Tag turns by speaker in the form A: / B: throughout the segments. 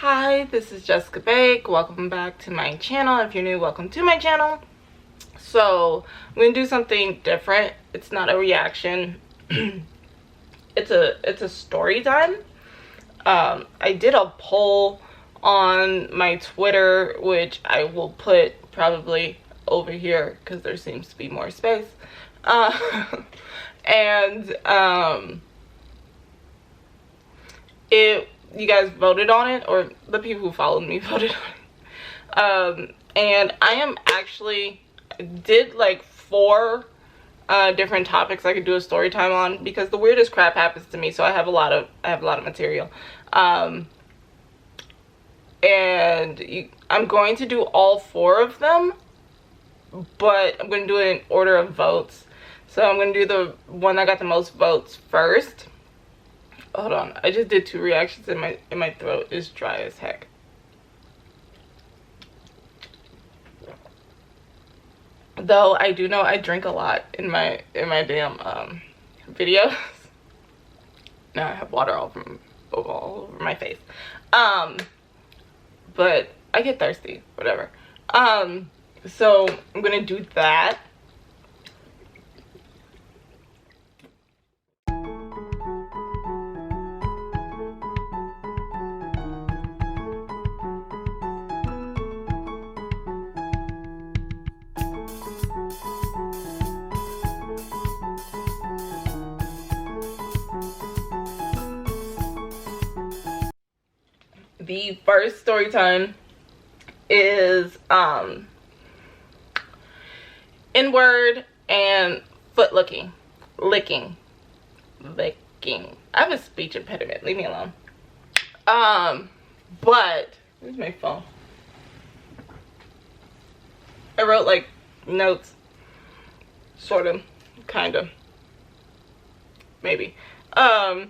A: Hi, this is Jessica Baek. Welcome back to my channel. If you're new, welcome to my channel. So I'm gonna do something different. It's not a reaction. it's a story time. I did a poll on my Twitter, which I will put probably over here because there seems to be more space. You guys voted on it, or the people who followed me voted on it. And I did like 4 different topics I could do a story time on, because the weirdest crap happens to me, so I have a lot of material. I'm going to do all 4 of them, but I'm going to do it in order of votes. So I'm going to do the one that got the most votes first. Hold on, I just did 2 reactions and my throat is dry as heck. Though I do know I drink a lot in my damn videos. Now I have water all over my face. But I get thirsty, whatever. So I'm gonna do that. The first story time is N-word and foot licking. I have a speech impediment, leave me alone. But where's my phone? I wrote like notes, sort of, kind of, maybe. So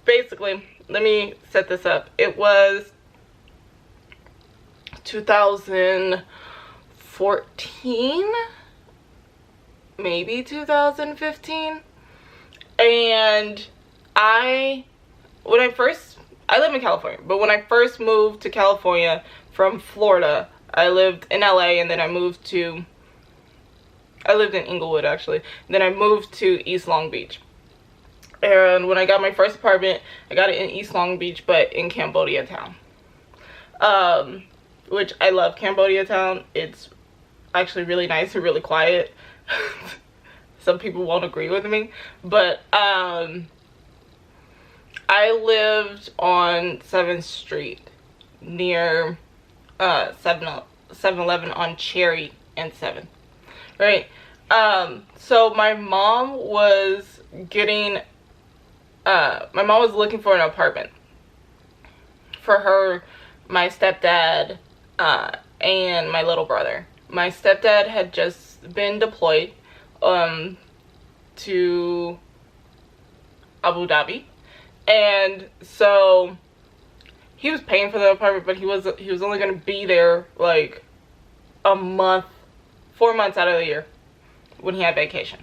A: basically, let me set this up. It was 2014, maybe 2015, and I live in California, but when I first moved to California from Florida, I lived in LA, and then I lived in Inglewood actually, then I moved to East Long Beach. And when I got my first apartment, I got it in East Long Beach, but in Cambodia Town. Which I love Cambodia Town. It's actually really nice and really quiet. Some people won't agree with me. But I lived on 7th Street near 7-Eleven on Cherry and 7th. Right? So my mom was looking for an apartment for her, my stepdad, and my little brother. My stepdad had just been deployed to Abu Dhabi, and so he was paying for the apartment, but he was only going to be there like a month, 4 months out of the year when he had vacation,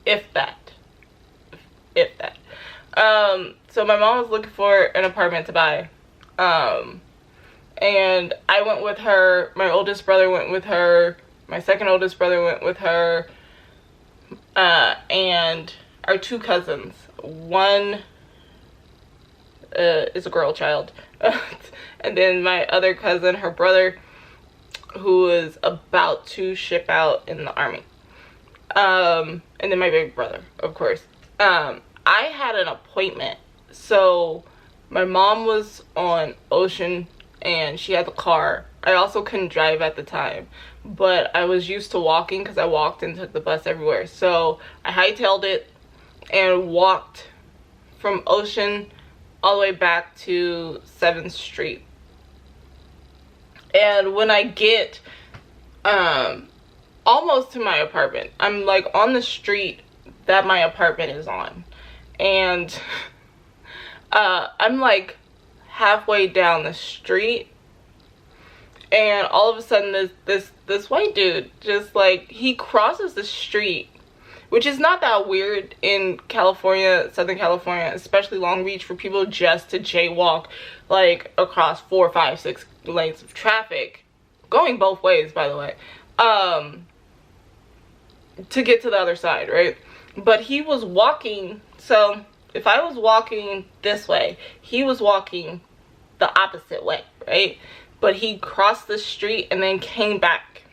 A: if that. So my mom was looking for an apartment to buy, and I went with her. My oldest brother went with her. My second oldest brother went with her, and our 2 cousins. One is a girl child, and then my other cousin, her brother, who is about to ship out in the army, and then my big brother, of course. I had an appointment, so my mom was on Ocean and she had the car. I also couldn't drive at the time, but I was used to walking because I walked and took the bus everywhere. So I hightailed it and walked from Ocean all the way back to 7th Street. And when I get almost to my apartment, I'm like on the street that my apartment is on, and I'm like halfway down the street, and all of a sudden this white dude just like, he crosses the street which is not that weird in California, Southern California, especially Long Beach, for people just to jaywalk like across 4, 5, 6 lanes of traffic, going both ways, by the way, to get to the other side, right? But he was walking, so if I was walking this way, he was walking the opposite way, right? But he crossed the street and then came back,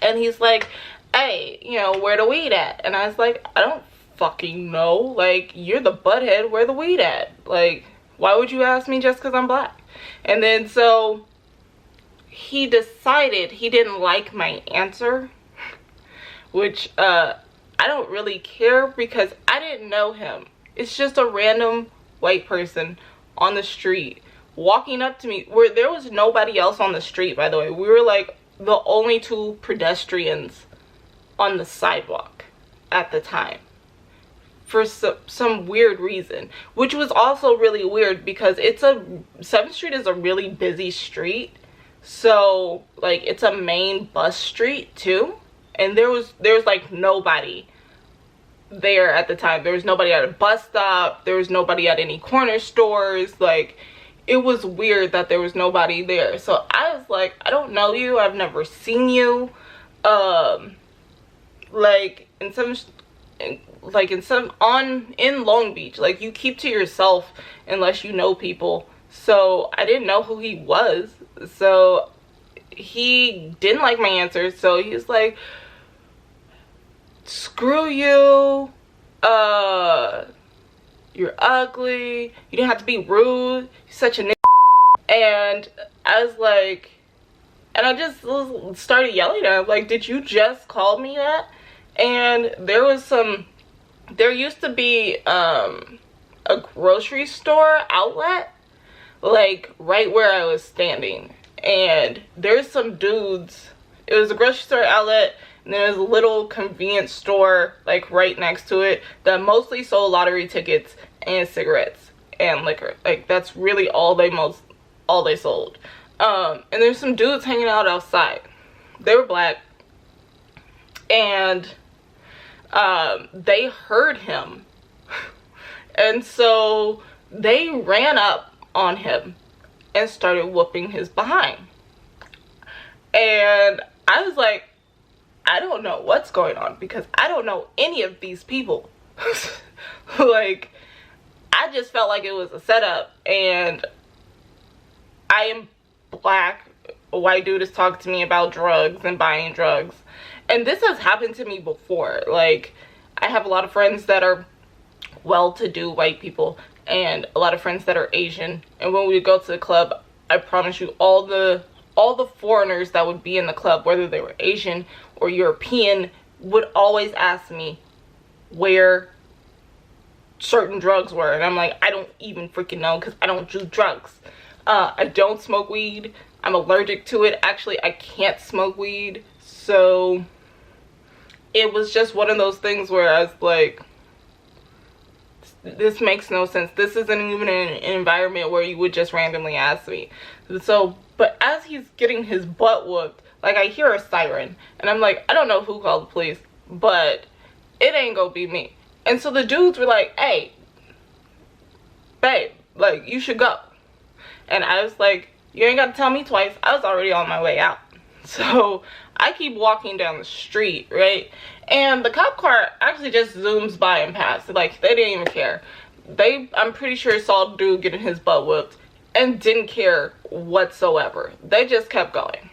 A: and he's like, hey, you know, where the weed at? And I was like, I don't fucking know. Like, you're the butthead, where the weed at? Like, why would you ask me just because I'm black? And then so he decided he didn't like my answer, which I don't really care because I didn't know him. It's just a random white person on the street walking up to me, where there was nobody else on the street, by the way. We were like the only 2 pedestrians on the sidewalk at the time, for some weird reason, which was also really weird because 7th Street is a really busy street, so like it's a main bus street too, and there's like nobody there at the time. There was nobody at a bus stop, there was nobody at any corner stores. Like, it was weird that there was nobody there. So I was like, I don't know you, I've never seen you. Like in Long Beach, like, you keep to yourself unless you know people. So I didn't know who he was, so he didn't like my answer. So he was like, screw you, you're ugly, you didn't have to be rude, you're such a nigga. And I was like, and I just started yelling at him, like, did you just call me that? And there used to be a grocery store outlet, like, right where I was standing. And there's some dudes, it was a grocery store outlet, and there was a little convenience store, like, right next to it, that mostly sold lottery tickets and cigarettes and liquor. Like, that's really all they sold. And there's some dudes hanging out outside. They were black, and they heard him, and so they ran up on him and started whooping his behind. And I was like, I don't know what's going on because I don't know any of these people. Like, I just felt like it was a setup, and I am black. A white dude is talking to me about drugs and buying drugs, and this has happened to me before. Like, I have a lot of friends that are well-to-do white people and a lot of friends that are Asian, and when we go to the club, I promise you, all the foreigners that would be in the club, whether they were Asian or European, would always ask me where certain drugs were, and I'm like, I don't even freaking know because I don't do drugs. I don't smoke weed. I'm allergic to it. Actually, I can't smoke weed. So it was just one of those things where I was like, this makes no sense. This isn't even an environment where you would just randomly ask me. So, but as he's getting his butt whooped, like, I hear a siren, and I'm like, I don't know who called the police, but it ain't gonna be me. And so the dudes were like, hey, babe, like, you should go. And I was like, you ain't got to tell me twice. I was already on my way out. So I keep walking down the street, right? And the cop car actually just zooms by and past. Like, they didn't even care. I'm pretty sure saw a dude getting his butt whooped and didn't care whatsoever. They just kept going.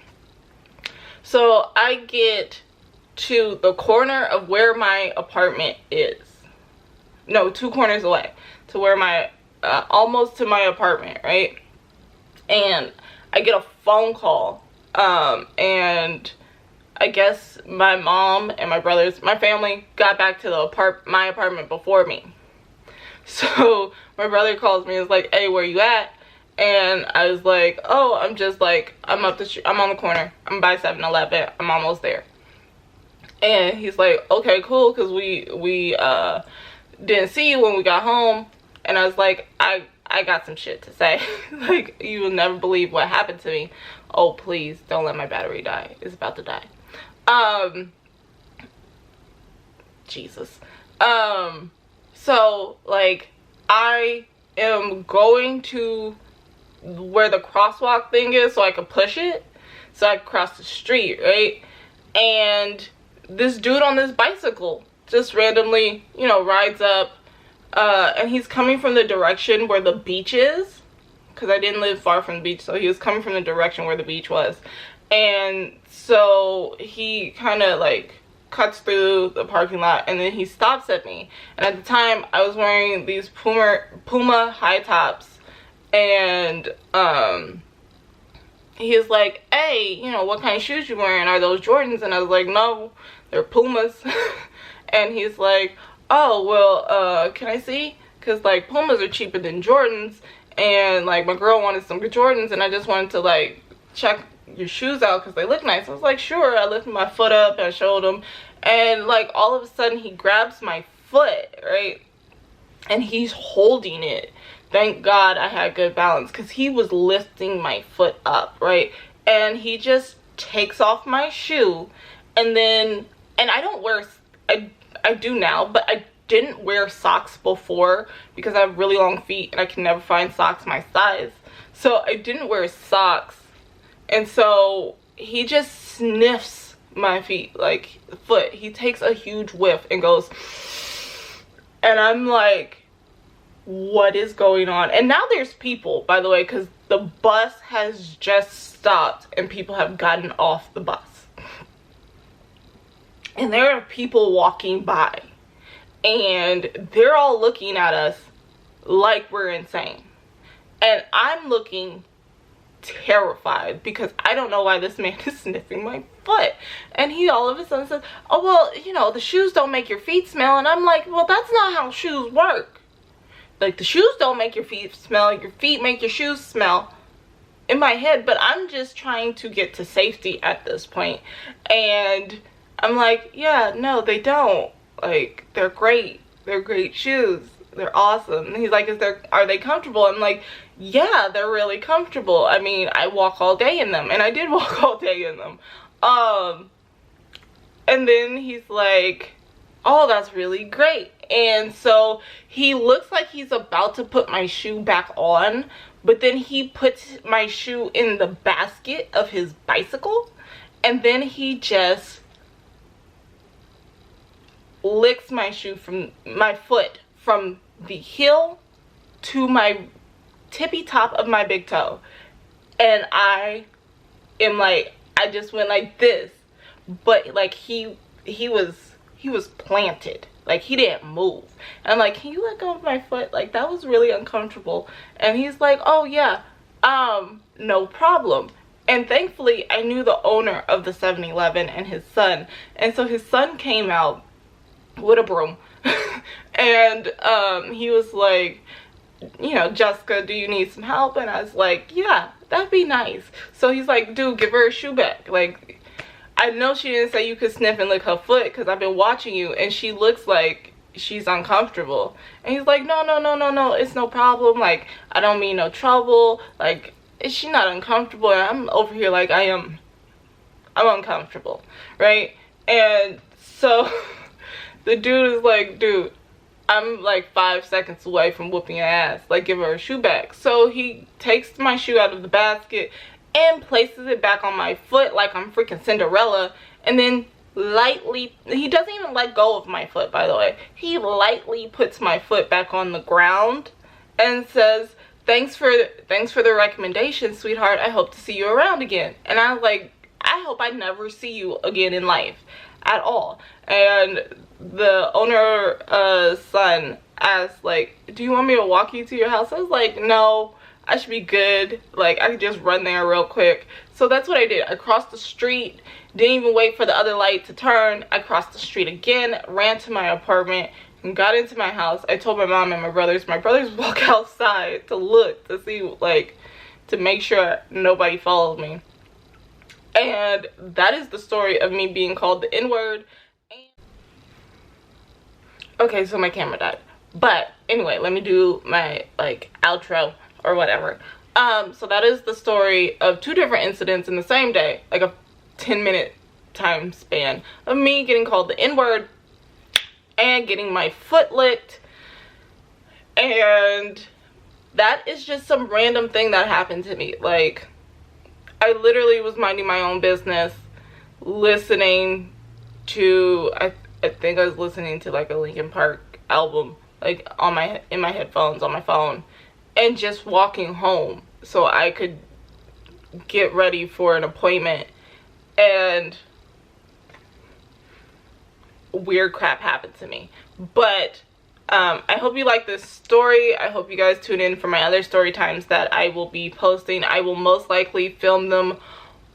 A: So I get to the corner of where my apartment is. No, 2 corners away. To where my, almost to my apartment, right? And I get a phone call, and I guess my mom and my brothers, my family, got back to my apartment before me. So my brother calls me and is like, hey, where you at? And I was like, oh, I'm just like, I'm up the street, I'm on the corner, I'm by 7-Eleven, I'm almost there. And he's like, okay, cool, because we didn't see you when we got home. And I was like, I got some shit to say. Like, you will never believe what happened to me. Oh, please don't let my battery die. It's about to die. Jesus. So like I am going to where the crosswalk thing is so I can push it so I can cross the street, right? And this dude on this bicycle just randomly, you know, rides up, and he's coming from the direction where the beach is, because I didn't live far from the beach, so he was coming from the direction where the beach was. And so he kind of like cuts through the parking lot, and then he stops at me. And at the time I was wearing these Puma high tops, and he's like, hey, you know, what kind of shoes you wearing? Are those Jordans? And I was like, no, they're Pumas. And he's like, oh, well, can I see? Because like Pumas are cheaper than Jordans, and like my girl wanted some Jordans, and I just wanted to like check your shoes out because they look nice. I was like, sure. I lifted my foot up and I showed him, and like all of a sudden he grabs my foot, right, and he's holding it. Thank God I had good balance, because he was lifting my foot up, right, and he just takes off my shoe. And then, and I don't wear, I do now, but I didn't wear socks before because I have really long feet and I can never find socks my size, so I didn't wear socks. And so he just sniffs my feet, like foot. He takes a huge whiff and goes, and I'm like, what is going on? And now there's people, by the way, because the bus has just stopped and people have gotten off the bus. And there are people walking by, and they're all looking at us like we're insane. And I'm looking terrified because I don't know why this man is sniffing my foot. And he all of a sudden says, oh, well, you know, the shoes don't make your feet smell. And I'm like, well, that's not how shoes work. Like, the shoes don't make your feet smell, your feet make your shoes smell, in my head. But I'm just trying to get to safety at this point. And I'm like, yeah, no, they don't. Like, they're great. They're great shoes. They're awesome. And he's like, are they comfortable? I'm like, yeah, they're really comfortable. I mean, I walk all day in them, and I did walk all day in them. And then he's like, oh, that's really great. And so he looks like he's about to put my shoe back on, but then he puts my shoe in the basket of his bicycle, and then he just licks my shoe from my foot from the heel to my tippy top of my big toe. And I am like, I just went like this, but like he was planted, like he didn't move. And I'm like, can you let go of my foot? Like, that was really uncomfortable. And he's like, oh yeah, no problem. And thankfully I knew the owner of the 7-Eleven and his son, and so his son came out with a broom. And he was like, you know, Jessica, do you need some help? And I was like, yeah, that'd be nice. So he's like, dude, give her a shoe back. Like, I know she didn't say you could sniff and lick her foot because I've been watching you and she looks like she's uncomfortable. And he's like, no, it's no problem. Like, I don't mean no trouble. Like, is she not uncomfortable? And I'm over here like, I'm uncomfortable, right? And so the dude is like, dude, I'm like 5 seconds away from whooping her ass. Like, give her a shoe back. So he takes my shoe out of the basket and places it back on my foot like I'm freaking Cinderella. And then lightly, he doesn't even let go of my foot, by the way. He lightly puts my foot back on the ground and says, thanks for the recommendation, sweetheart. I hope to see you around again. And I was like, I hope I never see you again in life at all. And the owner's son asked, like, do you want me to walk you to your house? I was like, no, I should be good. Like, I could just run there real quick. So that's what I did. I crossed the street, didn't even wait for the other light to turn. I crossed the street again, ran to my apartment, and got into my house. I told my mom and my brothers. My brothers walk outside to look, to see, like, to make sure nobody followed me. And that is the story of me being called the N-word. Okay, so my camera died. But anyway, let me do my, like, outro or whatever. So that is the story of 2 different incidents in the same day, like a 10-minute time span of me getting called the N-word and getting my foot licked. And that is just some random thing that happened to me. Like, I literally was minding my own business, listening to, I think I was listening to like a Linkin Park album, like in my headphones on my phone, and just walking home so I could get ready for an appointment, and weird crap happened to me. But I hope you like this story. I hope you guys tune in for my other story times that I will be posting. I will most likely film them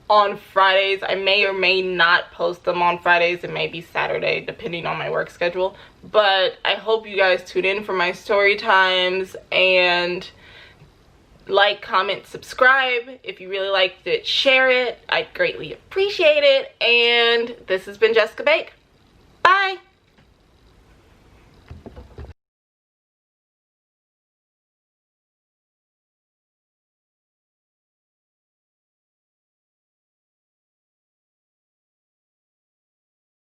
A: on Fridays. I may or may not post them on Fridays. It may be Saturday, depending on my work schedule. But I hope you guys tune in for my story times, and like, comment, subscribe. If you really liked it, share it. I'd greatly appreciate it. And this has been Jessica Baek. Bye.